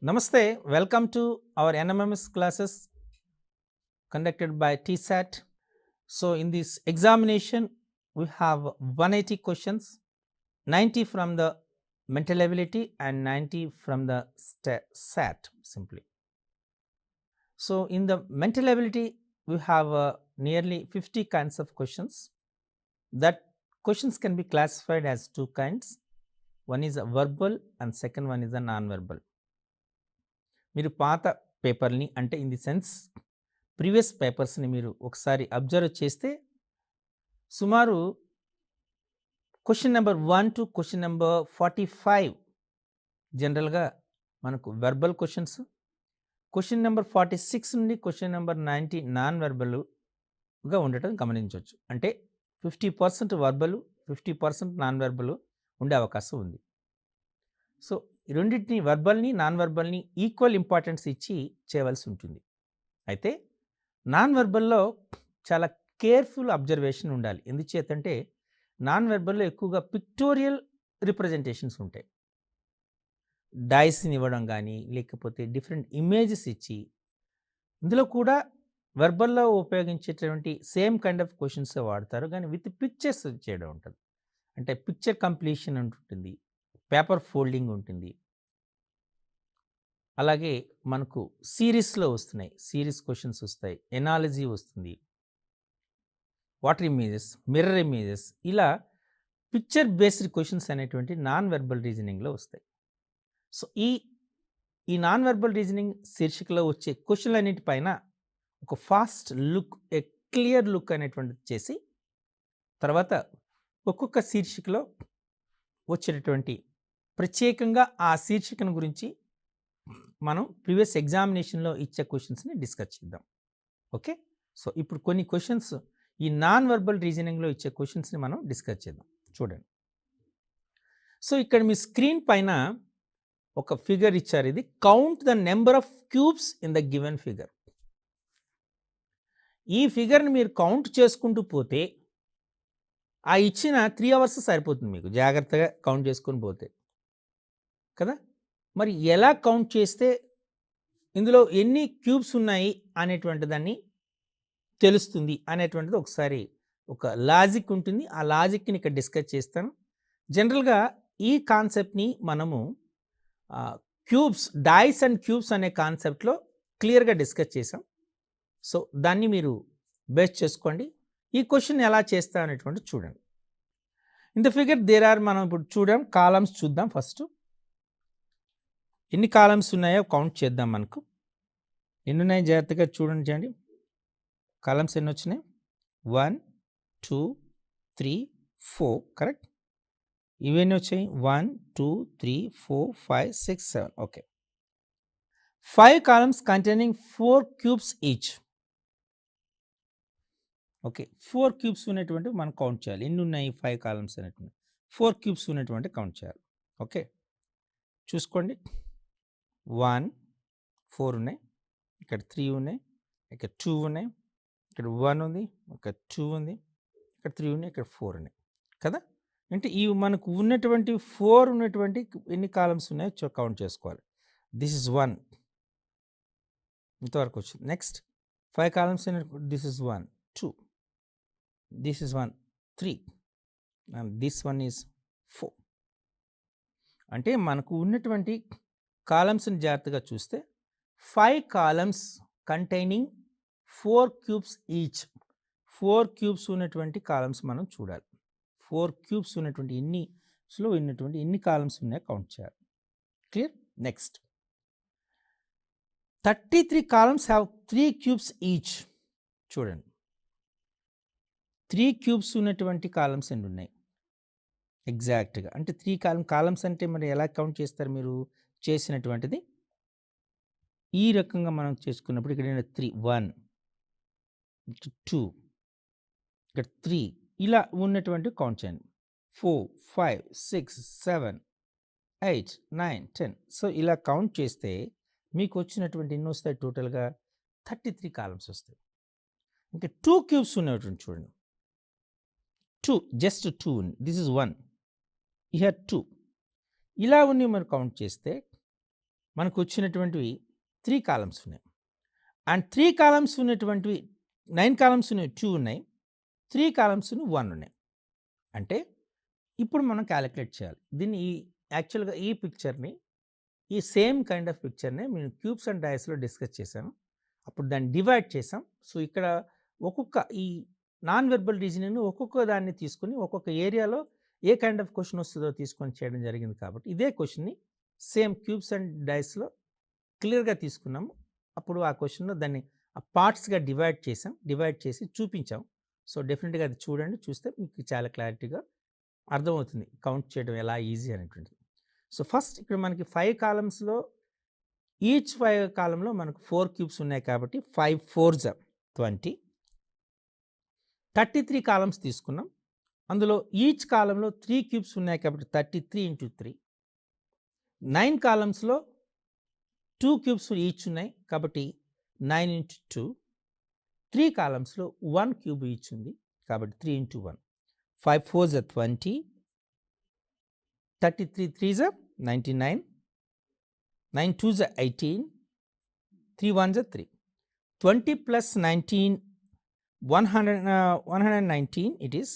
Namaste, welcome to our NMMS classes conducted by TSAT. So, in this examination, we have 180 questions, 90 from the mental ability and 90 from the SAT simply. So, in the mental ability, we have nearly 50 kinds of questions. That questions can be classified as two kinds. One is a verbal and second one is a non-verbal. మీరు పాత పేపర్ని అంటే in the sense previous పేపర్స్ని మీరు ఒకసారి observe చేస్తే సుమారు question number 1 to question number 45 జనరల్గా మనకు వెర్బల్ క్వశ్చన్స్, క్వశ్చన్ నెంబర్ 46 నుండి క్వశ్చన్ నెంబర్ 90 నాన్ వెర్బల్గా ఉండటం గమనించవచ్చు. అంటే 50% వర్బల్, 50% నాన్ వెర్బల్ ఉండే అవకాశం ఉంది. సో ఈ రెండింటిని వర్బల్ని నాన్ వర్బల్ని ఈక్వల్ ఇంపార్టెన్స్ ఇచ్చి చేయవలసి ఉంటుంది. అయితే నాన్ వెర్బల్లో చాలా కేర్ఫుల్ అబ్జర్వేషన్ ఉండాలి. ఎందుచేతంటే నాన్ వెర్బల్లో ఎక్కువగా పిక్టోరియల్ రిప్రజెంటేషన్స్ ఉంటాయి. డైస్ని ఇవ్వడం కానీ లేకపోతే డిఫరెంట్ ఇమేజెస్ ఇచ్చి, ఇందులో కూడా వెర్బల్లో ఉపయోగించేటువంటి సేమ్ కైండ్ ఆఫ్ క్వశ్చన్స్ వాడతారు, కానీ విత్ పిక్చర్స్ చేయడం ఉంటుంది. అంటే పిక్చర్ కంప్లీషన్ ఉంటుంది, పేపర్ ఫోల్డింగ్ ఉంటుంది. అలాగే మనకు సిరీస్లో వస్తున్నాయి, సిరీస్ క్వశ్చన్స్ వస్తాయి, ఎనాలజీ వస్తుంది, వాటర్ ఇమేజెస్, మిర్రర్ ఇమేజెస్, ఇలా పిక్చర్ బేస్డ్ క్వశ్చన్స్ అనేటువంటి నాన్ వెర్బల్ రీజనింగ్లో వస్తాయి. సో ఈ నాన్ వెర్బల్ రీజనింగ్ శీర్షికలో వచ్చే క్వశ్చన్లు అన్నిటిపైన ఒక ఫాస్ట్ లుక్, ఏ క్లియర్ లుక్ అనేటువంటిది చేసి తర్వాత ఒక్కొక్క శీర్షికలో వచ్చేటటువంటి ప్రత్యేకంగా ఆ శీర్షికను గురించి మనం ప్రీవియస్ ఎగ్జామినేషన్లో ఇచ్చే క్వశ్చన్స్ని డిస్కస్ చేద్దాం. ఓకే, సో ఇప్పుడు కొన్ని క్వశ్చన్స్ ఈ నాన్ వర్బల్ రీజనింగ్లో ఇచ్చే క్వశ్చన్స్ని మనం డిస్కస్ చేద్దాం. చూడండి, సో ఇక్కడ మీ స్క్రీన్ పైన ఒక ఫిగర్ ఇచ్చారు. ఇది count the number of cubes in the given figure. ఈ ఫిగర్ని మీరు కౌంట్ చేసుకుంటూ పోతే ఆ ఇచ్చిన 3 అవర్స్ సరిపోతుంది మీకు, జాగ్రత్తగా కౌంట్ చేసుకొని పోతే కదా. మరి ఎలా కౌంట్ చేస్తే ఇందులో ఎన్ని క్యూబ్స్ ఉన్నాయి అనేటువంటి దాన్ని తెలుస్తుంది అనేటువంటిది ఒకసారి ఒక లాజిక్ ఉంటుంది. ఆ లాజిక్ని ఇక్కడ డిస్కస్ చేస్తాను. జనరల్గా ఈ కాన్సెప్ట్ని మనము క్యూబ్స్, డైస్ అండ్ క్యూబ్స్ అనే కాన్సెప్ట్లో క్లియర్గా డిస్కస్ చేసాం. సో దాన్ని మీరు బేస్ చేసుకోండి. ఈ క్వశ్చన్ ఎలా చేస్తా అనేటువంటి చూడండి. In the figure there are, మనం ఇప్పుడు చూద్దాం, కాలమ్స్ చూద్దాం. ఫస్ట్ ఎన్ని కాలమ్స్ ఉన్నాయో కౌంట్ చేద్దాం. మనకు ఎన్ని ఉన్నాయి జాగ్రత్తగా చూడండి. కాలమ్స్ ఎన్ని వచ్చినాయి? 1 2 3 4, కరెక్ట్. ఇవన్నీ వచ్చాయి 1 2 3 4 5 6 7. Okay, 5 columns containing 4 cubes each. Okay, 4 cubes ఉన్నటువంటి మనం కౌంట్ చేయాలి. ఎన్ని ఉన్నాయి? 5 కాలమ్స్ అనేటువంటి 4 క్యూబ్స్ ఉన్నటువంటి కౌంట్ చేయాలి. ఓకే, చూసుకోండి. 1 4 ఉన్నాయి, ఇక్కడ 3 ఉన్నాయి, ఇక్కడ 2 ఉన్నాయి, ఇక్కడ 1 ఉంది, ఇక్కడ 2 ఉంది, ఇక్కడ 3 ఉన్నాయి, ఇక్కడ 4 ఉన్నాయి కదా. అంటే ఇవి మనకు ఉన్నటువంటి 4 ఉన్నటువంటి ఎన్ని కాలమ్స్ ఉన్నాయో కౌంట్ చేసుకోవాలి. దిస్ ఇస్ 1, ఇంతవరకు వచ్చింది. Next 5 columns, this is 1 2, this is 1 3 and this one is 4. అంటే మనకు ఉన్నటువంటి కాలమ్స్ని జాగ్రత్తగా చూస్తే 5 columns containing 4 cubes each. 4 cubes ఉన్నటువంటి కాలమ్స్ మనం చూడాలి. 4 క్యూబ్స్ ఉన్నటువంటి ఎన్ని కాలమ్స్ ఉన్నాయో కౌంట్ చేయాలి. Clear? Next 33 columns have 3 cubes each. చూడండి, 3 క్యూబ్స్ ఉన్నటువంటి కాలమ్స్ ఎన్ని ఉన్నాయి ఎగ్జాక్ట్గా. అంటే 3 కాలమ్స్ అంటే మరి ఎలా కౌంట్ చేస్తారు మీరు? చేసినటువంటిది ఈ రకంగా మనం చేసుకున్నప్పుడు ఇక్కడ 3 1 2 ఇక్కడ 3 ఇలా ఉన్నటువంటి కౌంట్ చేయండి. 4 5 6 7 8 9 10. సో ఇలా కౌంట్ చేస్తే మీకు వచ్చినటువంటి ఎన్ని వస్తాయి? టోటల్గా 33 కాలమ్స్ వస్తాయి. ఇంకా 2 క్యూబ్స్ ఉన్నటువంటి చూడండి, 2, జస్ట్ 2 ఉంది. This is 1, year 2. ఇలా ఉన్ని మరి కౌంట్ చేస్తే మనకు వచ్చినటువంటివి 3 కాలమ్స్ ఉన్నాయి. అండ్ 3 కాలమ్స్ ఉన్నటువంటివి 9 కాలమ్స్ ఉన్నవి 2 ఉన్నాయి, 3 కాలమ్స్ 1 ఉన్నాయి. అంటే ఇప్పుడు మనం క్యాలిక్యులేట్ చేయాలి. దీన్ని యాక్చువల్గా ఈ పిక్చర్ని, ఈ సేమ్ కైండ్ ఆఫ్ పిక్చర్ని నేను క్యూబ్స్ అండ్ డైస్లో డిస్కస్ చేశాను. అప్పుడు దాన్ని డివైడ్ చేసాం. సో ఇక్కడ ఒక్కొక్క ఈ నాన్ వెర్బల్ రీజనింగ్ని ఒక్కొక్క దాన్ని తీసుకుని ఒక్కొక్క ఏరియాలో ఏ కైండ్ ఆఫ్ క్వశ్చన్ వస్తుందో తీసుకొని చేయడం జరిగింది. కాబట్టి ఇదే క్వశ్చన్ని సేమ్ క్యూబ్స్ అండ్ డైస్లో క్లియర్గా తీసుకున్నాము. అప్పుడు ఆ క్వశ్చన్లో దాన్ని ఆ పార్ట్స్గా డివైడ్ చేసాం, డివైడ్ చేసి చూపించాం. సో డెఫినెట్గా అది చూడండి, చూస్తే మీకు చాలా క్లారిటీగా అర్థమవుతుంది కౌంట్ చేయడం ఎలా ఈజీ అనేటువంటిది. సో ఫస్ట్ ఇక్కడ మనకి 5 కాలమ్స్లో ఈచ్ 5 కాలంలో మనకు 4 క్యూబ్స్ ఉన్నాయి కాబట్టి 5 4s 20, 33 కాలమ్స్ తీసుకున్నాం. అందులో ఈచ్ కాలంలో 3 క్యూబ్స్ ఉన్నాయి కాబట్టి 33 × 3. 9 కాలమ్స్లో 2 క్యూబ్స్ ఈచ్ ఉన్నాయి కాబట్టి 9 × 2. 3 కాలమ్స్లో 1 క్యూబ్ ఈచ్ ఉంది కాబట్టి 3 × 1. 5 4s 20, 33 3s 99, 9 2s 18, 3 1s 3. 20 plus 19, 119 it is,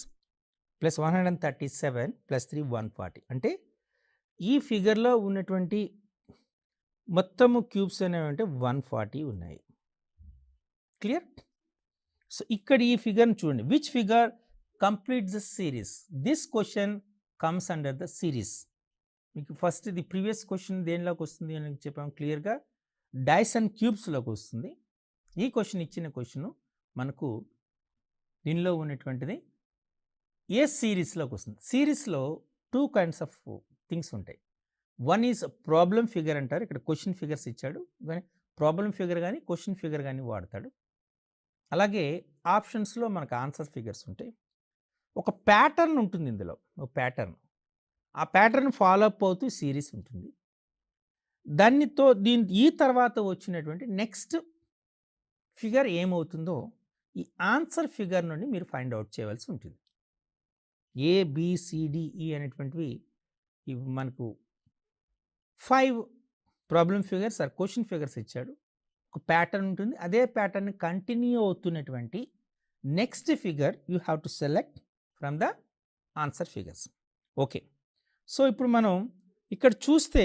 plus 137 plus 3 140. అంటే ఈ ఫిగర్లో ఉన్నటువంటి మొత్తము క్యూబ్స్ అనేవి అంటే 140 ఉన్నాయి. క్లియర్? సో ఇక్కడ ఈ ఫిగర్ని చూడండి. Which figure completes the series? This question comes under the series. మీకు ఫస్ట్ ఇది ప్రీవియస్ క్వశ్చన్ దేనిలోకి వస్తుంది అని చెప్పాము క్లియర్గా, డైస్ అండ్ క్యూబ్స్లోకి వస్తుంది. ఈ క్వశ్చన్ ఇచ్చిన క్వశ్చన్ మనకు దీనిలో ఉన్నటువంటిది ఏ సిరీస్లోకి వస్తుంది. సిరీస్లో 2 kinds ఆఫ్ థింగ్స్ ఉంటాయి. వన్ ఈజ్ ప్రాబ్లం ఫిగర్ అంటారు. ఇక్కడ క్వశ్చన్ ఫిగర్స్ ఇచ్చాడు కానీ ప్రాబ్లం ఫిగర్ కానీ క్వశ్చన్ ఫిగర్ కానీ వాడతాడు. అలాగే ఆప్షన్స్లో మనకు ఆన్సర్ ఫిగర్స్ ఉంటాయి. ఒక ప్యాటర్న్ ఉంటుంది ఇందులో, ఒక ప్యాటర్న్. ఆ ప్యాటర్న్ ఫాలో అప్ అవుతూ సిరీస్ ఉంటుంది. దానితో ఈ తర్వాత వచ్చినటువంటి నెక్స్ట్ ఫిగర్ ఏమవుతుందో ఈ ఆన్సర్ ఫిగర్ నుండి మీరు ఫైండ్ అవుట్ చేయవలసి ఉంటుంది. ABCDE అనేటువంటివి ఇవి మనకు 5 problem figures or question figures ఇచ్చాడు. ఒక ప్యాటర్న్ ఉంటుంది. అదే ప్యాటర్న్ కంటిన్యూ అవుతున్నటువంటి next figure you have to select from the answer figures. Okay, so ఇప్పుడు మనం ఇక్కడ చూస్తే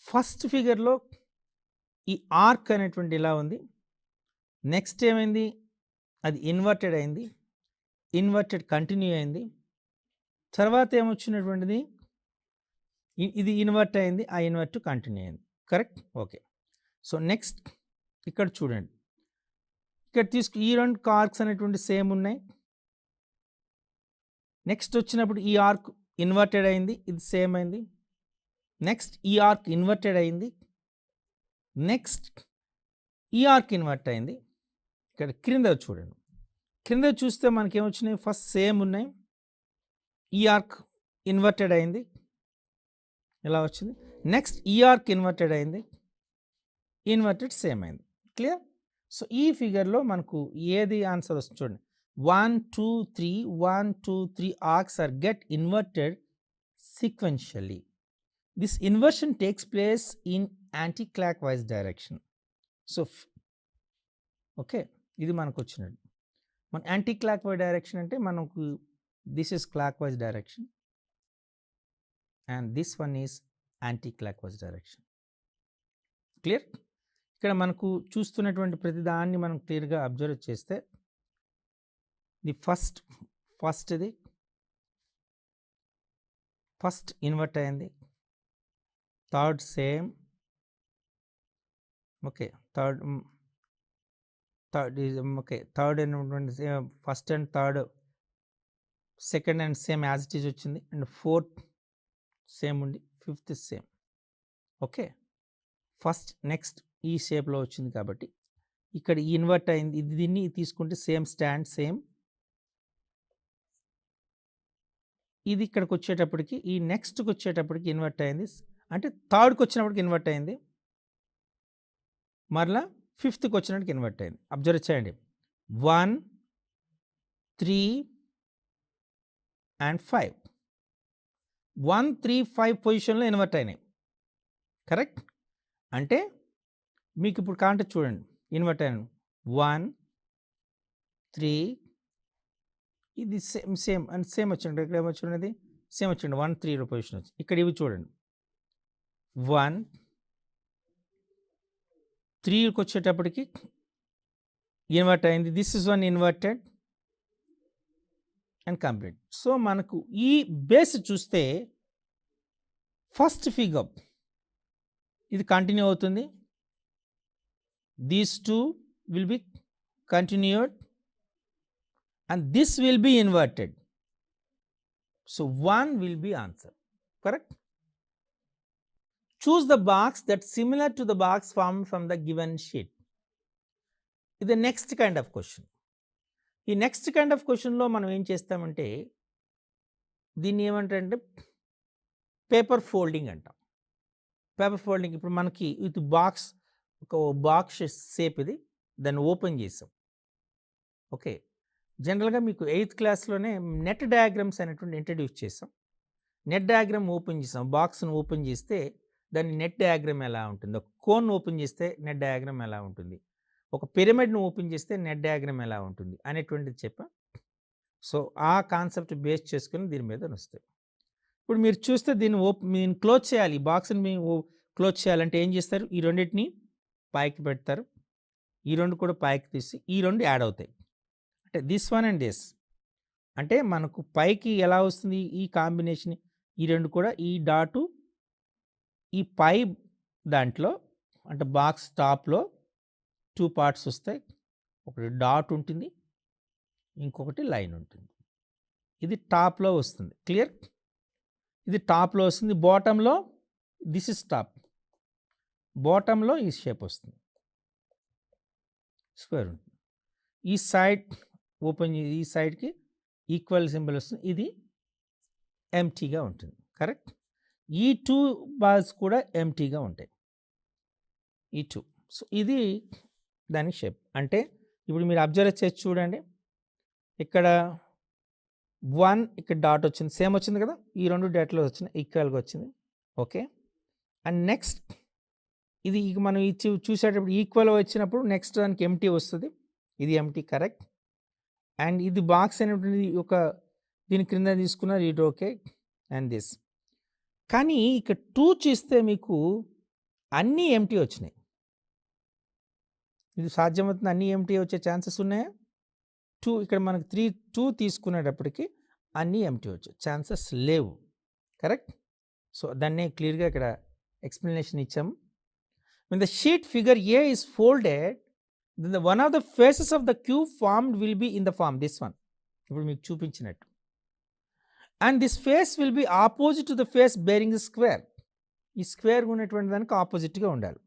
ఫస్ట్ ఫిగర్లో ఈ ఆర్క్ అనేటువంటి ఇలా ఉంది. నెక్స్ట్ ఏమైంది, అది ఇన్వర్టెడ్ అయింది, ఇన్వర్టెడ్ కంటిన్యూ అయింది. తర్వాత ఏమొచ్చినటువంటిది ఇది ఇన్వర్ట్ అయింది, ఆ ఇన్వర్ట్ కంటిన్యూ అయింది. కరెక్ట్? ఓకే, సో నెక్స్ట్ ఇక్కడ చూడండి. ఇక్కడ ఈ 2 ఆర్క్స్ అనేటువంటి సేమ్ ఉన్నాయి. నెక్స్ట్ వచ్చినప్పుడు ఈ ఆర్క్ ఇన్వర్టెడ్ అయింది, ఇది సేమ్ అయింది. నెక్స్ట్ ఈ ఆర్క్ ఇన్వర్టెడ్ అయింది, నెక్స్ట్ ఈ ఆర్క్ ఇన్వర్ట్ అయింది. ఇక్కడ క్రింద చూడండి, క్రింద చూస్తే మనకి ఏమొచ్చినాయి, ఫస్ట్ సేమ్ ఉన్నాయి, ఈ ఆర్క్ ఇన్వర్టెడ్ అయింది, ఇలా వచ్చింది. నెక్స్ట్ ఈ ఆర్క్ ఇన్వర్టెడ్ అయింది, ఇన్వర్టెడ్ సేమ్ అయింది. క్లియర్? సో ఈ ఫిగర్లో మనకు ఏది ఆన్సర్ వస్తుంది చూడండి. 1 2 3 1 2 3 arcs are get inverted sequentially. This inversion takes place in anti-clockwise direction. So okay, ఇది మనకు వచ్చినది. మన యాంటీ-క్లాక్వైజ్ డైరెక్షన్ అంటే మనకు this is clockwise direction and this one is anticlockwise direction. Clear? ఇక్కడ మనకు చూస్తున్నటువంటి ప్రతి దాన్ని మనం క్లియర్గా అబ్జర్వ్ చేస్తే ది ఫస్ట్ ఇన్వర్ట్ అయింది, third same, okay, third okay, third అయినటువంటి first and third second and same as it is వచ్చింది, అండ్ ఫోర్త్ సేమ్ ఉంది, fifth same. Okay, first next ఈ షేప్లో వచ్చింది కాబట్టి ఇక్కడ ఇన్వర్ట్ అయింది, ఇది దీన్ని తీసుకుంటే సేమ్ స్టాండ్ సేమ్. ఇది ఇక్కడికి వచ్చేటప్పటికి ఈ నెక్స్ట్కి వచ్చేటప్పటికి ఇన్వర్ట్ అయింది, అంటే థర్డ్కి వచ్చినప్పటికి ఇన్వర్ట్ అయింది, మరలా ఫిఫ్త్కి వచ్చినట్టుకి ఇన్వర్ట్ అయింది. అబ్జర్వ్ చేయండి, 1 3 and 5, 1 3 5 పొజిషన్లో ఇన్వర్ట్ అయినాయి. కరెక్ట్. అంటే మీకు ఇప్పుడు కాంటే చూడండి ఇన్వర్ట్ అయ్యాను 1 3 ఇది సేమ్ అండ్ సేమ్ వచ్చింది. ఇక్కడ ఏమొచ్చున్నది సేమ్ వచ్చింది 1 3 పొజిషన్ వచ్చి ఇక్కడ ఇవి చూడండి 1 3కి వచ్చేటప్పటికి ఇన్వర్ట్ అయింది. This is one inverted and complete. So మనకు ఈ బేస్ చూస్తే ఫస్ట్ ఫిగర్ ఇది కంటిన్యూ అవుతుంది. These two will be continued and this will be inverted. So 1 will be answer. Correct? Choose the box that's similar to the box formed from the given sheet. This is the next kind of question. ఈ next kind of క్వశ్చన్లో మనం ఏం చేస్తామంటే దీన్ని ఏమంటారంటే paper folding అంటాం. Paper folding ఇప్పుడు మనకి ఇది బాక్స్ ఒక బాక్స్ షేప్ ఇది దాన్ని ఓపెన్ చేసాం. ఓకే, జనరల్గా మీకు 8th క్లాస్లోనే నెట్ డయాగ్రామ్స్ అనేటువంటి ఇంట్రడ్యూస్ చేసాం. నెట్ డయాగ్రామ్ ఓపెన్ చేసాం. బాక్స్ను ఓపెన్ చేస్తే దాని నెట్ డయాగ్రామ్ ఎలా ఉంటుంది, ఒక కోన్ ఓపెన్ చేస్తే నెట్ డయాగ్రామ్ ఎలా ఉంటుంది, ఒక పిరమిడ్ను ఓపెన్ చేస్తే నెట్ డయాగ్రామ్ ఎలా ఉంటుంది అనేటువంటిది చెప్పా. సో ఆ కాన్సెప్ట్ బేస్ చేసుకుని దీని మీద వస్తాయి. ఇప్పుడు మీరు చూస్తే దీన్ని క్లోజ్ చేయాలి. ఈ బాక్స్ని మీరు క్లోజ్ చేయాలంటే ఏం చేస్తారు, ఈ రెండింటిని పైకి పెడతారు, ఈ రెండు కూడా పైకి తీసి ఈ రెండు యాడ్ అవుతాయి. అంటే దిస్ వన్ అండ్ దిస్ అంటే మనకు పైకి ఎలా వస్తుంది ఈ కాంబినేషన్, ఈ రెండు కూడా ఈ డాటు ఈ పై దాంట్లో అంటే బాక్స్ టాప్లో 2 పార్ట్స్ వస్తాయి. ఒకటి డాట్ ఉంటుంది, ఇంకొకటి లైన్ ఉంటుంది. ఇది టాప్లో వస్తుంది. క్లియర్? ఇది టాప్లో వస్తుంది. బాటంలో దిస్ ఇస్ టాప్, బాటంలో ఈ షేప్ వస్తుంది, స్క్వేర్ ఉంటుంది. ఈ సైడ్ ఓపెన్ ఈ సైడ్కి ఈక్వల్ సింబల్ వస్తుంది, ఇది ఎంటీగా ఉంటుంది. కరెక్ట్? ఈ 2 బాల్స్ కూడా ఎంటీగా ఉంటాయి, ఈ 2. సో ఇది దాని షేప్. అంటే ఇప్పుడు మీరు అబ్జర్వ్ చేసి చూడండి, ఇక్కడ 1 ఇక్కడ డాట్ వచ్చింది, సేమ్ వచ్చింది కదా, ఈ రెండు డాట్లో వచ్చినాయి, ఈక్వల్గా వచ్చింది. ఓకే, అండ్ నెక్స్ట్ ఇది ఇక మనం చూసేటప్పుడు ఈక్వల్ వచ్చినప్పుడు నెక్స్ట్ దానికి ఎంటీ వస్తుంది, ఇది ఎంటీ. కరెక్ట్? అండ్ ఇది బాక్స్ అనేటువంటి ఒక దీని క్రింద తీసుకున్నారు, ఇది ఓకే అండ్ దిస్. కానీ ఇక్కడ 2 చూస్తే మీకు అన్నీ ఎంటీ వచ్చినాయి. ఇది సాధ్యమవుతుంది, అన్నీ ఎంటీ వచ్చే ఛాన్సెస్ ఉన్నాయా? 2 ఇక్కడ మనకు 2 తీసుకునేటప్పటికి అన్నీ ఎంటీ వచ్చే ఛాన్సెస్ లేవు. కరెక్ట్? సో దాన్నే క్లియర్గా ఇక్కడ ఎక్స్ప్లెనేషన్ ఇచ్చాము. When the sheet figure A is folded, then one of the faces of the cube formed will be in the form, this one. ఇప్పుడు మీకు చూపించినట్టు. And this face will be opposite to the face bearing the square. ఈ square ఉన్నటువంటి దానికి ఆపోజిట్గా ఉండాలి.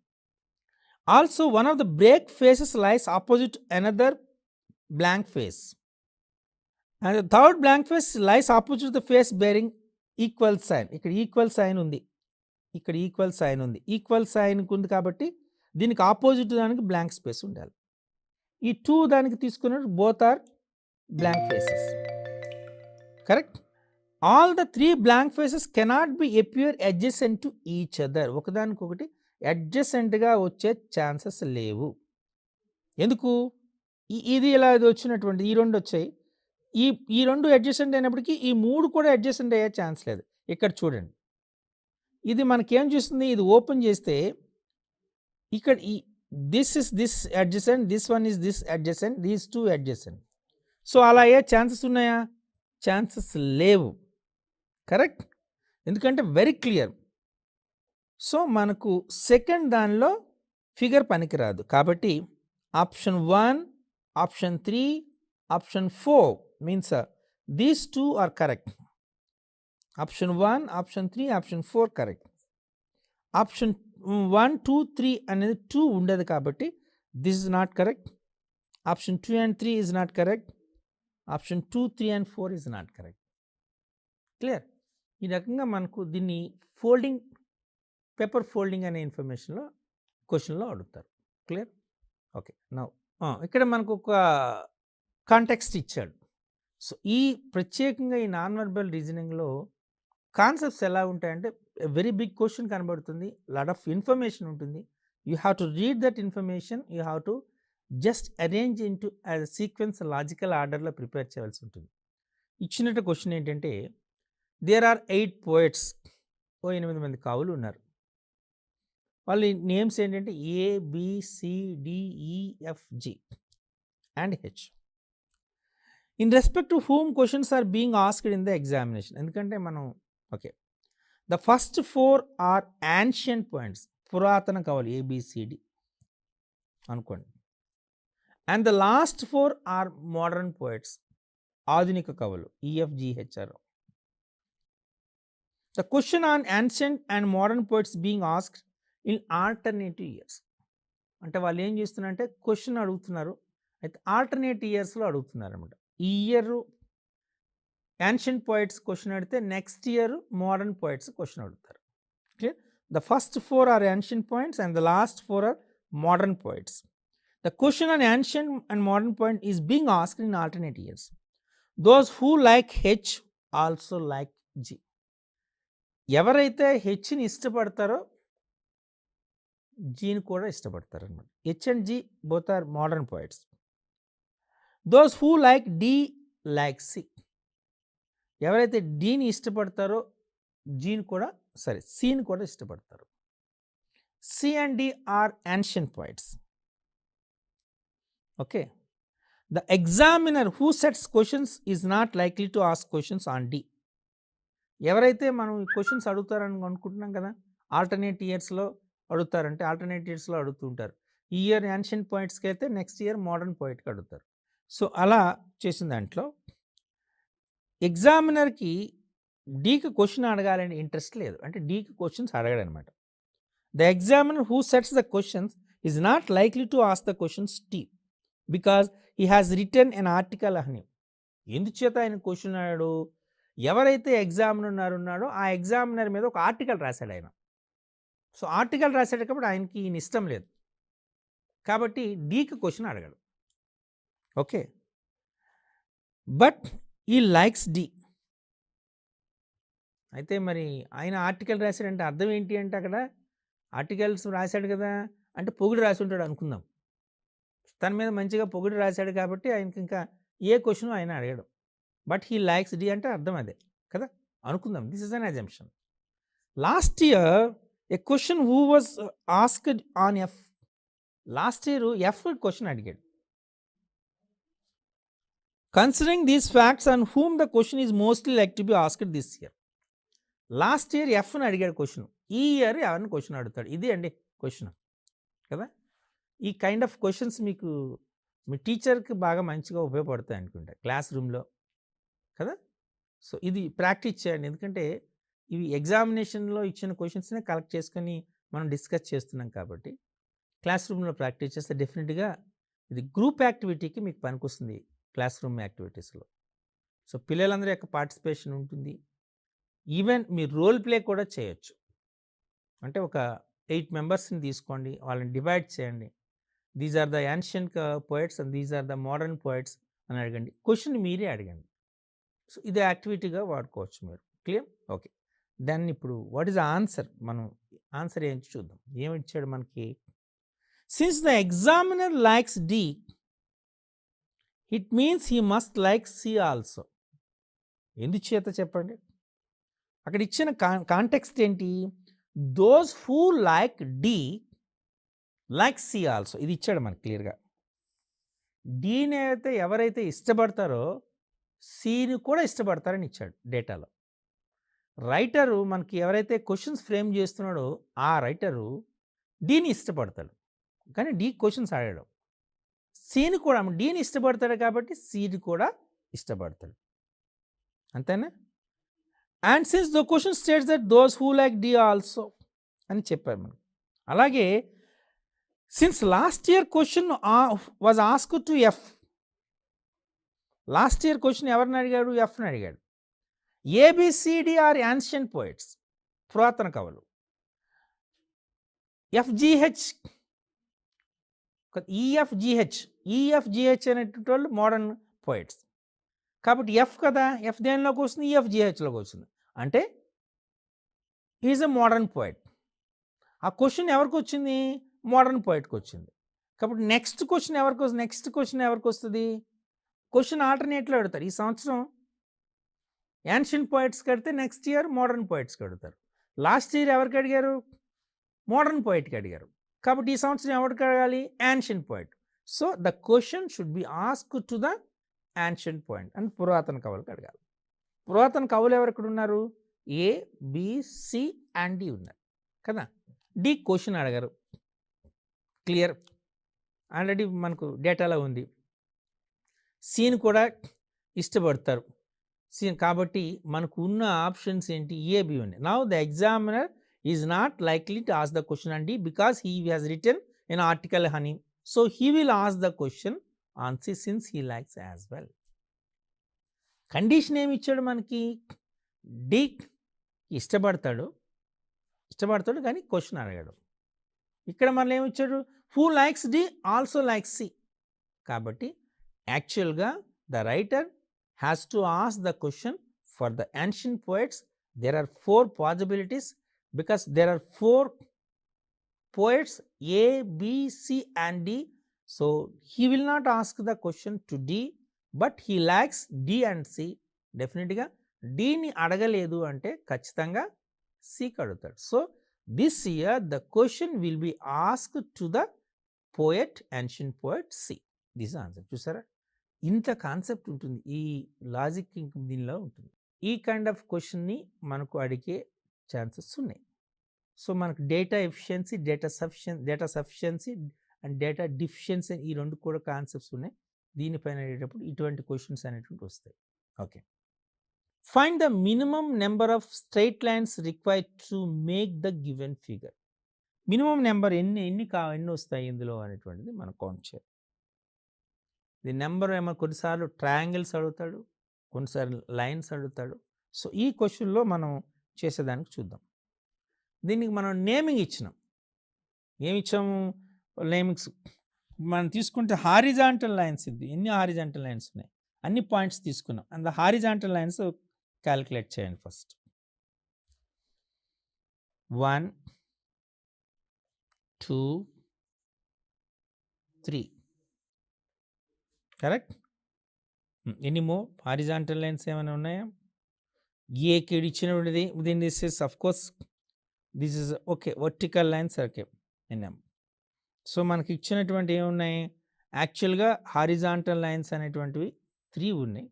Also one of the break faces lies opposite another blank face. And the third blank face lies opposite to the face bearing equal sign. ఇక్కడ equal sign ఉంది, ఇక్కడ equal sign ఉంది, equal sign ఉంది కాబట్టి దీనికి ఆపోజిట్ దానికి blank space ఉండాలి. ఈ 2 దానికి తీసుకున్నట్టు both are blank faces. Correct? All the 3 blank faces cannot be appear adjacent to each other. ఒకదానికొకటి అడ్జసెంట్గా వచ్చే ఛాన్సెస్ లేవు. ఎందుకు? ఇది ఇలా ఇది వచ్చినటువంటి ఈ రెండు వచ్చాయి, ఈ రెండు అడ్జసెంట్ అయినప్పటికీ ఈ 3 కూడా అడ్జసెంట్ అయ్యే ఛాన్స్ లేదు. ఇక్కడ చూడండి, ఇది మనకేం చూస్తుంది, ఇది ఓపెన్ చేస్తే ఇక్కడ this is this adjacent, this one is this adjacent, these 2 adjacent. So అలా అయ్యే ఛాన్సెస్ ఉన్నాయా? ఛాన్సెస్ లేవు. కరెక్ట్? ఎందుకంటే వెరీ క్లియర్. సో మనకు సెకండ్ దానిలో ఫిగర్ పనికిరాదు కాబట్టి option 1, option 3, option 4 means these 2 are correct. Option 1, option 3, option 4 correct. Option 1, 2, 3 అనేది 2 ఉండదు కాబట్టి this is not correct. Option 2 and 3 is not correct. Option 2, 3 and 4 is not correct. Clear? ఈ రకంగా మనకు దీన్ని ఫోల్డింగ్, పేపర్ ఫోల్డింగ్ అనే ఇన్ఫర్మేషన్లో క్వశ్చన్లో అడుగుతారు. క్లియర్? ఓకే, నౌ ఇక్కడ మనకు ఒక కాంటెక్స్ట్ ఇచ్చాడు. సో ఈ ప్రత్యేకంగా ఈ నాన్ వర్బల్ రీజనింగ్లో కాన్సెప్ట్స్ ఎలా ఉంటాయంటే వెరీ బిగ్ క్వశ్చన్ కనబడుతుంది, లాట్ ఆఫ్ ఇన్ఫర్మేషన్ ఉంటుంది. You have to read that information, you have to just arrange into as sequence logical ఆర్డర్లో ప్రిపేర్ చేయాల్సి ఉంటుంది. ఇచ్చినట్టు క్వశ్చన్ ఏంటంటే, దేర్ ఆర్ 8 పోయట్స్, 8 మంది కవులు ఉన్నారు. వాళ్ళ నేమ్స్ ఏంటంటే ABCDEFG and H. In respect to whom questions are being asked in the examination. ఎందుకంటే మనం okay, the first 4 are ancient points, పురాతన కవులు ABCD అనుకోండి, and the last 4 are modern poets, ఆధునిక కవులు EFGH. The question on ancient and modern poets being asked in alternative years. అంటే వాళ్ళు ఏం చేస్తున్నారంటే క్వశ్చన్ అడుగుతున్నారు, అయితే ఆల్టర్నేటివ్ ఇయర్స్లో అడుగుతున్నారు అనమాట. ఈ ఇయర్ యాన్షియంట్ పోయిట్స్ క్వశ్చన్ అడిగితే next year modern poets question అడుగుతారు. Clear? The first 4 are ancient points and the last 4 are modern poets. The question on ancient and modern point is being asked in alternate years. Those who like H also like G. ఎవరైతే హెచ్ని ఇష్టపడతారో జీని కూడా ఇష్టపడతారు అనమాట. H and G both are modern poets. Those who like D like C. ఎవరైతే డీని ఇష్టపడతారో జీని కూడా సిని కూడా ఇష్టపడతారు. C and D are ancient poets. Okay, the examiner who sets questions is not likely to ask questions on D. ఎవరైతే మనం ఈ questions అడుగుతారని అనుకుంటున్నాం కదా, ఆల్టర్నేట్ ఇయర్స్లో అడుగుతారంటే ఆల్టర్నేట్ ఇయర్స్లో అడుగుతుంటారు. ఈ ఇయర్ యాన్షియంట్ పాయింట్స్కి అయితే నెక్స్ట్ ఇయర్ మోడర్న్ పోయిట్కి అడుగుతారు. సో అలా చేసిన దాంట్లో ఎగ్జామినర్కి డీకి క్వశ్చన్ అడగాలని ఇంట్రెస్ట్ లేదు, అంటే డీకి క్వశ్చన్స్ అడగడు అనమాట. The examiner who sets the questions is not likely to ask the questions T because he has written an article అని. ఎందుచేత ఆయన క్వశ్చన్ అన్నాడు, ఎవరైతే ఎగ్జామినర్ ఉన్నాడో ఆ ఎగ్జామినర్ మీద ఒక ఆర్టికల్ రాశాడు ఆయన. సో ఆర్టికల్ రాశాడు కాబట్టి ఆయనకి ఈయన ఇష్టం లేదు, కాబట్టి డీకి క్వశ్చన్ అడగడు. ఓకే, బట్ ఈ లైక్స్ డి. అయితే మరి ఆయన ఆర్టికల్ రాశాడంటే అర్థం ఏంటి అంటే, అక్కడ ఆర్టికల్స్ రాశాడు కదా అంటే పొగుడు రాసి ఉంటాడు అనుకుందాం. తన మీద మంచిగా పొగుడు రాశాడు కాబట్టి ఆయనకి ఇంకా ఏ క్వశ్చన్ ఆయన అడగడు. బట్ హీ లైక్స్ డి అంటే అర్థం అదే కదా అనుకుందాం. This is an assumption. Last year a question who was asked on F. Last year F question అడిగాడు. Considering these facts on whom the question is mostly like to be asked this year. Last year ఎఫ్ని అడిగాడు question, ఈ year ఎవరిని question అడుగుతాడు. ఇదే అండి question కదా. ఈ కైండ్ ఆఫ్ క్వశ్చన్స్ మీకు మీ టీచర్కి బాగా మంచిగా ఉపయోగపడతాయి అనుకుంటా క్లాస్ రూమ్లో కదా. సో ఇది ప్రాక్టీస్ చేయండి, ఎందుకంటే ఇవి ఎగ్జామినేషన్లో ఇచ్చిన క్వశ్చన్స్నే కలెక్ట్ చేసుకొని మనం డిస్కస్ చేస్తున్నాం కాబట్టి క్లాస్ రూమ్లో ప్రాక్టీస్ చేస్తే డెఫినెట్గా ఇది గ్రూప్ యాక్టివిటీకి మీకు పనికొస్తుంది క్లాస్ రూమ్ యాక్టివిటీస్లో. సో పిల్లలందరి యొక్క పార్టిసిపేషన్ ఉంటుంది. ఈవెన్ మీరు రోల్ ప్లే కూడా చేయొచ్చు. అంటే ఒక 8 మెంబర్స్ని తీసుకోండి, వాళ్ళని డివైడ్ చేయండి. These are the ancient poets and these are the modern poets అని అడగండి. క్వశ్చన్ మీరే అడగండి. సో ఇది యాక్టివిటీగా వాడుకోవచ్చు మీరు. క్లియర్? ఓకే, దాన్ని ఇప్పుడు వాట్ ఈస్ ద ఆన్సర్, మనం ఆన్సర్ ఏంటి చూద్దాం. ఏమి ఇచ్చాడు మనకి, since the examiner likes D it means he must like C also. ఎందుచేత చెప్పండి, అక్కడ ఇచ్చిన కాంటెక్స్ట్ ఏంటి, those who like D like C also. ఇది ఇచ్చాడు మనకు క్లియర్గా. డీని అయితే ఎవరైతే ఇష్టపడతారో సిని కూడా ఇష్టపడతారని ఇచ్చాడు డేటాలో. రైటరు మనకి ఎవరైతే క్వశ్చన్స్ ఫ్రేమ్ చేస్తున్నాడో ఆ రైటరు డీని ఇష్టపడతాడు, కానీ డీ క్వశ్చన్స్ అడగడు. సిని కూడా డీని ఇష్టపడతాడు కాబట్టి సిని కూడా ఇష్టపడతాడు, అంతేనా. And since the question states that those who like D also అని చెప్పారు మనకు. అలాగే since last year question was asked to F. Last year question ఎవరిని అడిగాడు, ఎఫ్ని అడిగాడు. ఏబిసిడి ఆర్ యాన్షియంట్ పోయిట్స్, పురాతన కవులు. ఎఫ్జిహెచ్ ఈఎఫ్జిహెచ్ అనేటువంటి వాళ్ళు మోడర్న్ పోయిట్స్. కాబట్టి ఎఫ్ కదా, ఎఫ్ దేనిలోకి వస్తుంది, ఈఎఫ్జిహెచ్లోకి వస్తుంది. అంటే ఈజ్ ఎ మోడర్న్ పోయిట్. ఆ క్వశ్చన్ ఎవరికి వచ్చింది? మోడర్న్ పోయిట్కి వచ్చింది. కాబట్టి నెక్స్ట్ క్వశ్చన్ ఎవరికి వస్తుంది? క్వశ్చన్ ఆల్టర్నేట్లో పెడతారు. ఈ సంవత్సరం యాన్షియంట్ పోయిట్స్కి అడిగితే నెక్స్ట్ ఇయర్ మోడర్న్ పోయిట్స్కి అడుగుతారు. లాస్ట్ ఇయర్ ఎవరికి అడిగారు? మోడర్న్ పోయిట్కి అడిగారు. కాబట్టి ఈ సంవత్సరం ఎవరికి అడగాలి? Ancient poet. So the question should be ask to the ancient poet and పురాతన కవులకు అడగాలి. పురాతన కవులు ఎవరు ఇక్కడ ఉన్నారు? A, B, C and D ఉన్నారు కదా. డి క్వశ్చన్ అడగారు. క్లియర్, ఆల్రెడీ మనకు డేటాలో ఉంది. సిని కూడా ఇష్టపడతారు. సి కాబట్టి మనకు ఉన్న ఆప్షన్స్ ఏంటి? ఏ, బి ఉన్నాయి. Now the examiner is not likely to ask the question and D because he has written in article honey. So he will ask the question on C since he likes as well. Condition ఏమి ఇచ్చాడు మనకి? D ఇష్టపడతాడు కానీ question అడగాడు. ఇక్కడ మళ్ళీ ఏమి ఇచ్చాడు? Who likes D also likes C. కాబట్టి యాక్చువల్గా the writer has to ask the question for the ancient poets. There are 4 possibilities because there are 4 poets A, B, C and D. So he will not ask the question to D, but he likes D and C. Definitely D ni adagaledu ante kachithanga C ki adugutadu. So this year the question will be asked to the poet, ancient poet C. This is answer. Chusara inta concept untundi, ee logic దీనిలో ఉంటుంది. ఈ kind of question ని మనకు అడిగే chances ఉన్నాయి. So మనకు data efficiency, data sufficiency and data deficiency ఈ 2 కూడా కాన్సెప్ట్స్ ఉన్నాయి. దీనిపైన అడిగేటప్పుడు ఇటువంటి క్వశ్చన్స్ అనేటువంటి వస్తాయి. Okay, find the minimum number of straight lines required to make the given figure. Minimum number ఎన్ని వస్తాయి ఇందులో అనేటువంటిది మనం కౌంట్ చేయాలి. ఈ నెంబర్ ఏమో కొన్నిసార్లు ట్రయాంగిల్స్ అడుగుతాడు, కొన్నిసార్లు లైన్స్ అడుగుతాడు. సో ఈ క్వశ్చన్లో మనం చేసేదానికి చూద్దాం. దీనికి మనం నేమింగ్ ఇచ్చినాం. ఏమి ఇచ్చాము? నేమింగ్స్ మనం తీసుకుంటే హారిజాంటల్ లైన్స్, ఇది ఎన్ని హారిజాంటల్ లైన్స్ ఉన్నాయి? అన్ని పాయింట్స్ తీసుకున్నాం. అండ్ హారిజాంటల్ లైన్స్ క్యాలిక్యులేట్ చేయండి. First 1 2 3 correct. ఎన్ని మో హారిజాంటల్ లైన్స్ ఏమైనా ఉన్నాయా? ఏకి ఇచ్చినటువంటిది within this is of course this is okay. Vertical lines okay NM. So మనకి ఇచ్చినటువంటి ఏమున్నాయి? యాక్చువల్గా హారిజాంటల్ లైన్స్ అనేటువంటివి 3 ఉన్నాయి.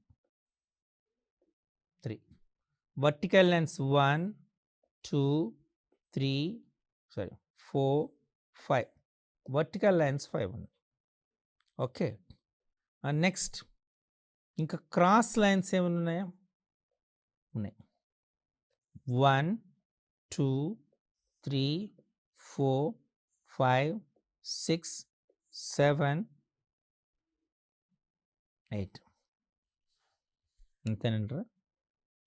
3 వర్టికల్ లైన్స్ 1 2 3 4 5 వర్టికల్ లైన్స్ 5 ఉన్నాయి. ఓకే, నెక్స్ట్ ఇంకా క్రాస్ లైన్స్ ఏమైనా ఉన్నాయా? ఉన్నాయి. 1 2 3 4 5 6 7 8 అంతేనంటారా?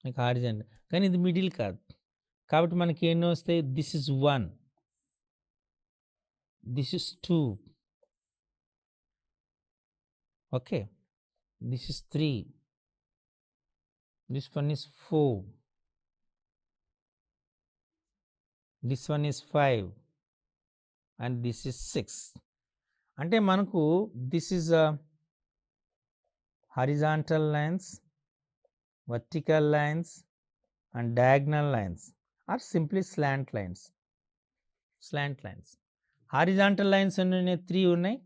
మీకు హారిజాంటల్, కానీ ఇది మిడిల్ కాదు కాబట్టి మనకి ఎన్నో వస్తాయి? This is 1, this is 2, okay, this is 3, this one is 4, this one is 5 and this is 6. అంటే మనకు this is a horizontal lines, vertical lines and diagonal lines are simply slant lines. Horizontal lines ఉన్నాయి 3 ఉన్నాయి,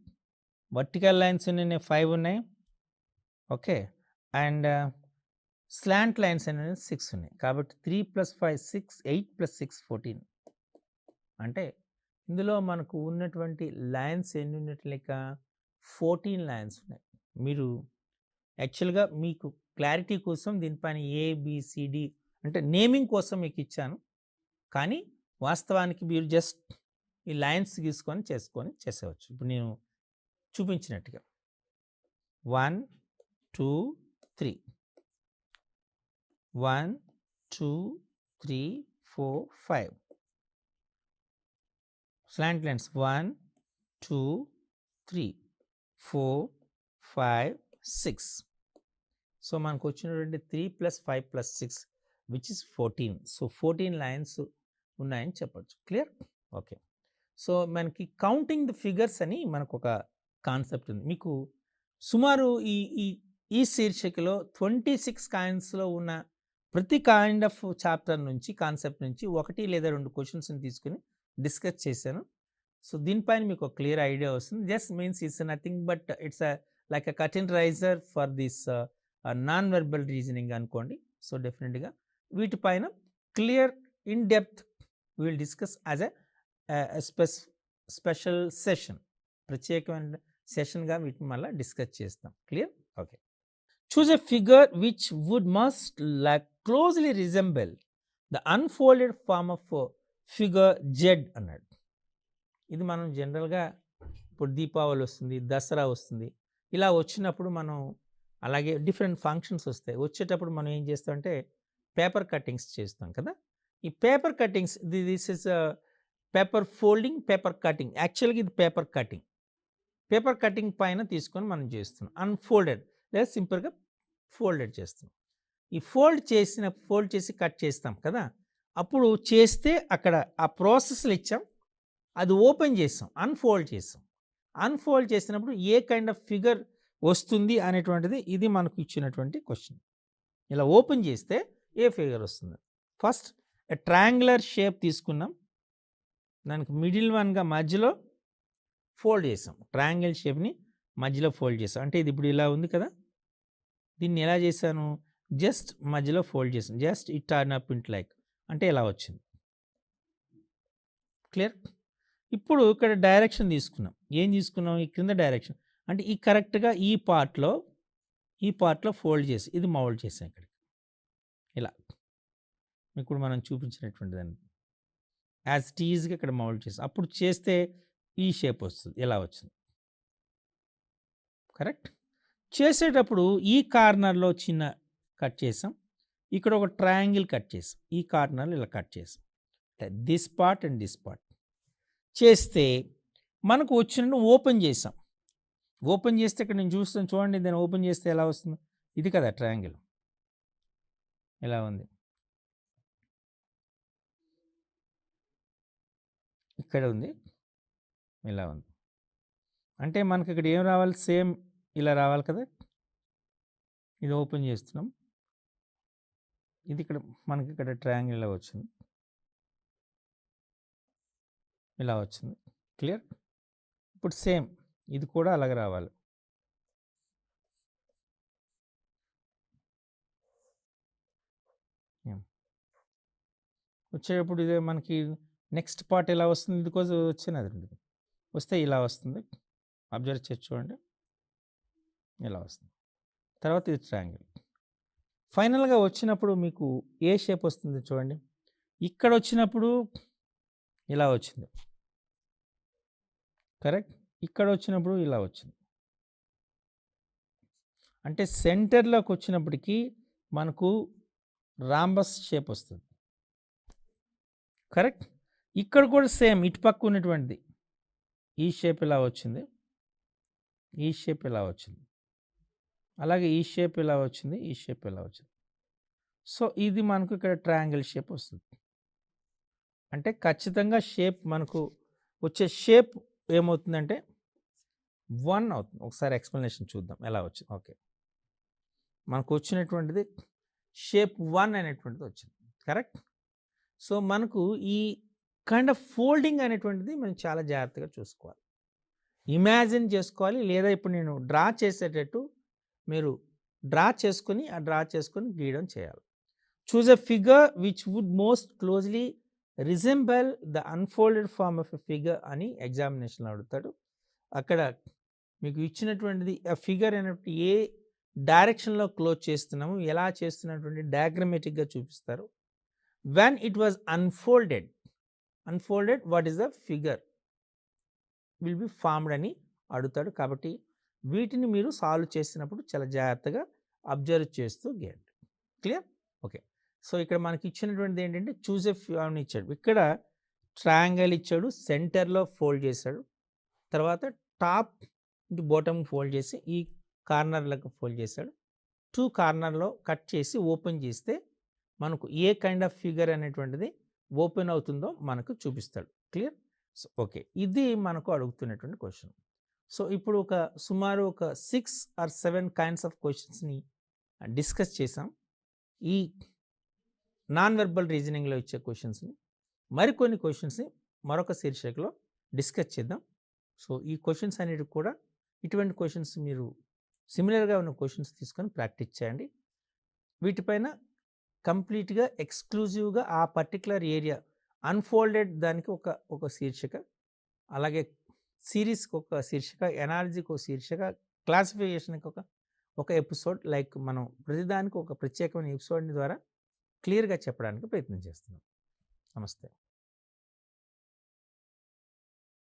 vertical lines ఉన్నాయి 5 ఉన్నాయి, okay, and slant lines అనేది 6 ఉన్నాయి. కాబట్టి 3 + 5 6, 8 + 6 14. అంటే ఇందులో మనకు ఉన్నటువంటి లైన్స్ ఎన్ని ఉన్నట్టు లెక్క? 14 లైన్స్ ఉన్నాయి. మీరు యాక్చువల్గా మీకు క్లారిటీ కోసం దీనిపైన ABCD అంటే నేమింగ్ కోసం మీకు ఇచ్చాను, కానీ వాస్తవానికి మీరు జస్ట్ ఈ లైన్స్ తీసుకొని చేసేవచ్చు. ఇప్పుడు నేను చూపించినట్టుగా 1 2 3 1 2 3 4 5 slant lines 1 2 3 4 5 6. సో మనకు వచ్చినటువంటి 3 + 5 + 6 which is 14. సో 14 లైన్స్ ఉన్నాయని చెప్పొచ్చు. క్లియర్? ఓకే. సో మనకి కౌంటింగ్ ది ఫిగర్స్ అని మనకు ఒక కాన్సెప్ట్ ఉంది. మీకు సుమారు ఈ ఈ ఈ శీర్షికలో 26 కాయిన్స్లో ఉన్న ప్రతి కైండ్ ఆఫ్ చాప్టర్ నుంచి కాన్సెప్ట్ నుంచి 1 లేదా 2 క్వశ్చన్స్ని తీసుకుని డిస్కస్ చేశాను. సో దీనిపైన మీకు ఒక క్లియర్ ఐడియా వస్తుంది. Just means it's nothing but it's like a curtain raiser for this non verbal reasoning అనుకోండి. సో డెఫినెట్గా వీటిపైన clear in depth will discuss as a special session, ప్రత్యేకమైన సెషన్గా వీటిని మళ్ళీ డిస్కస్ చేస్తాం. Clear? Okay. Choose a figure which would must like closely resemble the unfolded form of figure Z అన్నాడు. ఇది మనం జనరల్గా ఇప్పుడు దీపావళి వస్తుంది, దసరా వస్తుంది, ఇలా వచ్చినప్పుడు మనం అలాగే డిఫరెంట్ ఫంక్షన్స్ వస్తాయి. వచ్చేటప్పుడు మనం ఏం చేస్తామంటే పేపర్ కటింగ్స్ చేస్తాం కదా. ఈ paper cuttings this is paper folding, paper cutting. యాక్చువల్గా ఇది పేపర్ కటింగ్. పేపర్ కటింగ్ పైన తీసుకొని మనం చేస్తున్నాం. అన్ఫోల్డెడ్ లేదా సింపుల్గా ఫోల్డెడ్ చేస్తున్నాం. ఈ ఫోల్డ్ చేసి కట్ చేస్తాం కదా. అప్పుడు చేస్తే అక్కడ ఆ ప్రాసెస్లు ఇచ్చాం, అది ఓపెన్ చేస్తాం, అన్ఫోల్డ్ చేస్తాం. అన్ఫోల్డ్ చేసినప్పుడు ఏ కైండ్ ఆఫ్ ఫిగర్ వస్తుంది అనేటువంటిది ఇది మనకు ఇచ్చినటువంటి క్వశ్చన్. ఇలా ఓపెన్ చేస్తే ఏ ఫిగర్ వస్తుంది? ఫస్ట్ ట్రయాంగులర్ షేప్ తీసుకున్నాం, దానికి మిడిల్ వన్గా మధ్యలో ఫోల్డ్ చేసాం. ట్రయాంగిల్ షేప్ని మధ్యలో ఫోల్డ్ చేసాం. అంటే ఇది ఇప్పుడు ఇలా ఉంది కదా, దీన్ని ఎలా చేశాను? జస్ట్ మధ్యలో ఫోల్డ్ చేసాను. జస్ట్ ఇట్ టర్న్ అప్ ఇంట్ లైక్ అంటే ఇలా వచ్చింది. క్లియర్? ఇప్పుడు ఇక్కడ డైరెక్షన్ తీసుకున్నాం. ఏం తీసుకున్నాం? ఈ క్రింద డైరెక్షన్ అంటే ఈ కరెక్ట్గా ఈ పార్ట్లో ఫోల్డ్ చేసి ఇది మౌల్డ్ చేసాం ఇక్కడ ఇలా. ఇప్పుడు మనం చూపించినటువంటి దాన్ని యాజ్ టీజ్గా ఇక్కడ మౌల్డ్ చేసాం. అప్పుడు చేస్తే ఈ షేప్ వస్తుంది, ఎలా వచ్చింది. కరెక్ట్? చేసేటప్పుడు ఈ కార్నర్లో చిన్న కట్ చేసాం, ఇక్కడ ఒక ట్రయాంగిల్ కట్ చేసాం, ఈ కార్నర్లో ఇలా కట్ చేసాం. This part and this part చేస్తే మనకు వచ్చినట్టు ఓపెన్ చేసాం. ఓపెన్ చేస్తే ఇక్కడ నేను చూస్తాను చూడండి, దాన్ని ఓపెన్ చేస్తే ఎలా వస్తుంది? ఇది కదా ట్రయాంగిల్, ఇలా ఉంది. ఇక్కడ ఉంది, ఇలా ఉంది. అంటే మనకి ఇక్కడ ఏం రావాలి? సేమ్ ఇలా రావాలి కదా. ఇది ఓపెన్ చేస్తున్నాం, ఇది ఇక్కడ మనకి ఇక్కడ ట్రయాంగిల్ ఇలా వచ్చింది, ఇలా వచ్చింది. క్లియర్? ఇప్పుడు సేమ్ ఇది కూడా అలాగే రావాలి. వచ్చేటప్పుడు ఇదే మనకి నెక్స్ట్ పార్ట్ ఎలా వస్తుంది? ఇది కోసం వచ్చినది వస్తే ఇలా వస్తుంది. అబ్జర్వ్ చేసి చూడండి, ఇలా వస్తుంది. తర్వాత ఇది ట్రయాంగిల్. ఫైనల్గా వచ్చినప్పుడు మీకు ఏ షేప్ వస్తుంది చూడండి. ఇక్కడ వచ్చినప్పుడు ఇలా వచ్చింది, కరెక్ట్? ఇక్కడ వచ్చినప్పుడు ఇలా వచ్చింది. అంటే సెంటర్లోకి వచ్చినప్పటికీ మనకు రాంబస్ షేప్ వస్తుంది. కరెక్ట్? ఇక్కడ కూడా సేమ్ ఇటు పక్క ఉన్నటువంటిది ఈ షేప్ ఇలా వచ్చింది, ఈ షేప్ ఇలా వచ్చింది, అలాగే ఈ షేప్ ఇలా వచ్చింది, ఈ షేప్ ఇలా వచ్చింది. సో ఇది మనకు ఇక్కడ ట్రయాంగిల్ షేప్ వస్తుంది. అంటే ఖచ్చితంగా షేప్ మనకు వచ్చే షేప్ ఏమవుతుందంటే 1 అవుతుంది. ఒకసారి ఎక్స్ప్లెనేషన్ చూద్దాం ఎలా వచ్చింది. ఓకే, మనకు వచ్చినటువంటిది షేప్ 1 అనేటువంటిది వచ్చింది. కరెక్ట్? సో మనకు ఈ కైండ్ ఆఫ్ ఫోల్డింగ్ అనేటువంటిది మనం చాలా జాగ్రత్తగా చూసుకోవాలి, ఇమాజిన్ చేసుకోవాలి. లేదా ఇప్పుడు నేను డ్రా చేసేటట్టు మీరు డ్రా చేసుకొని గీయడం చేయాలి. Choose a figure which would most closely resemble the unfolded form of a figure అని ఎగ్జామినేషన్లో అడుగుతాడు. అక్కడ మీకు ఇచ్చినటువంటిది ఆ ఫిగర్ అనేటువంటి ఏ డైరెక్షన్లో క్లోజ్ చేస్తున్నాము, ఎలా చేస్తున్నటువంటి డయాగ్రమేటిక్గా చూపిస్తారు. When it was unfolded what is the figure will be formed అని అడుగుతాడు. కాబట్టి వీటిని మీరు సాల్వ్ చేసినప్పుడు చాలా జాగ్రత్తగా అబ్జర్వ్ చేస్తూ గీయండి. క్లియర్? ఓకే. సో ఇక్కడ మనకి ఇచ్చినటువంటిది ఏంటంటే చూజ్ ఎ ఫార్మ్ ఇచ్చాడు. ఇక్కడ ట్రయాంగిల్ ఇచ్చాడు, సెంటర్లో ఫోల్డ్ చేశాడు, తర్వాత టాప్ ఇంటి బాటమ్ ఫోల్డ్ చేసి ఈ కార్నర్లకు ఫోల్డ్ చేశాడు. 2 కార్నర్లో కట్ చేసి ఓపెన్ చేస్తే మనకు ఏ కైండ్ ఆఫ్ ఫిగర్ అనేటువంటిది ఓపెన్ అవుతుందో మనకు చూపిస్తాడు. క్లియర్? So, okay. ఇది మనకు అడుగుతున్నటువంటి క్వశ్చన్. సో, ఇప్పుడు సుమారు ఒక 6 ఆర్ 7 కైండ్స్ ఆఫ్ క్వశ్చన్స్‌ని డిస్కస్ చేసాం. ఈ నాన్ వెర్బల్ రీజనింగ్‌లో ఇచ్చే క్వశ్చన్స్‌ని, మరికొన్ని క్వశ్చన్స్‌ని మరొక శీర్షికలో డిస్కస్ చేద్దాం. సో, ఈ క్వశ్చన్స్ అన్నిటికి కూడా ఇటువంటి క్వశ్చన్స్ మీరు సిమిలర్‌గా ఉన్న క్వశ్చన్స్ తీసుకొని ప్రాక్టీస్ చేయండి. వీటిపైన కంప్లీట్‌గా ఎక్స్‌క్లూజివ్‌గా ఆ పర్టిక్యులర్ ఏరియా అన్‌ఫోల్డెడ్ దానికి ఒక శీర్షిక, అలాగే సీరీస్‌కి ఒక శీర్షిక, ఎనాలజీకి ఒక శీర్షిక, క్లాసిఫికేషన్‌కి ఒక ఎపిసోడ్, లైక్ మనం ప్రతిదానికి ఒక ప్రత్యేకమైన ఎపిసోడ్‌ని ద్వారా క్లియర్‌గా చెప్పడానికి ప్రయత్నం చేస్తున్నాం. నమస్తే.